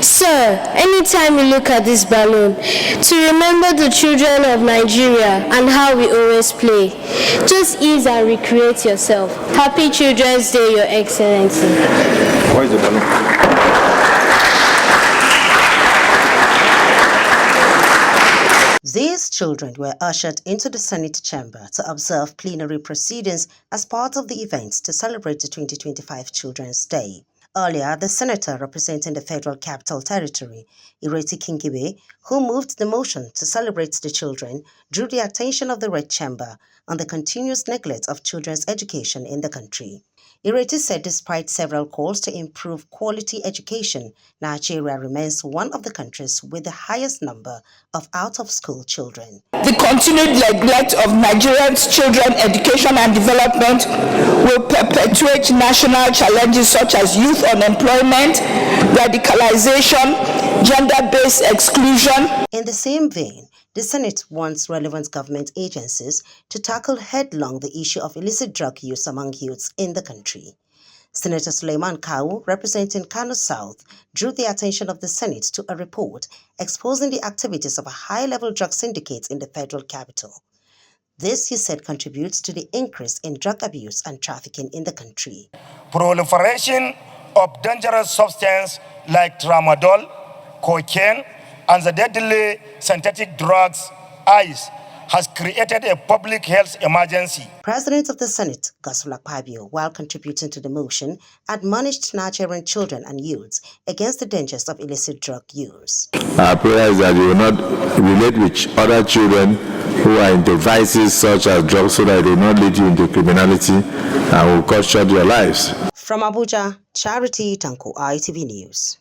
Sir, anytime you look at this balloon, to remember the children of Nigeria and how we always play, just ease and recreate yourself. Happy Children's Day, Your Excellency. Where is the balloon? These children were ushered into the Senate chamber to observe plenary proceedings as part of the events to celebrate the 2025 Children's Day. Earlier, the senator representing the Federal Capital Territory, Ireti Kingibe, who moved the motion to celebrate the children, drew the attention of the Red Chamber on the continuous neglect of children's education in the country. Ireti said despite several calls to improve quality education, Nigeria remains one of the countries with the highest number of out-of-school children. The continued neglect of Nigerians' children's education and development will perpetuate national challenges such as youth unemployment, radicalization, gender-based exclusion. In the same vein, the Senate wants relevant government agencies to tackle headlong the issue of illicit drug use among youths in the country. Senator Suleiman Kawu, representing Kano South, drew the attention of the Senate to a report exposing the activities of a high-level drug syndicate in the federal capital. This, he said, contributes to the increase in drug abuse and trafficking in the country. Proliferation of dangerous substances like tramadol, cocaine, and the deadly synthetic drugs, ICE, has created a public health emergency. President of the Senate, Godswill Akpabio, while contributing to the motion, admonished Nigerian children and youths against the dangers of illicit drug use. Our prayer is that you will not relate with other children who are into vices such as drugs so that they will not lead you into criminality and will cut short your lives. From Abuja, Charity Tanko, ITV News.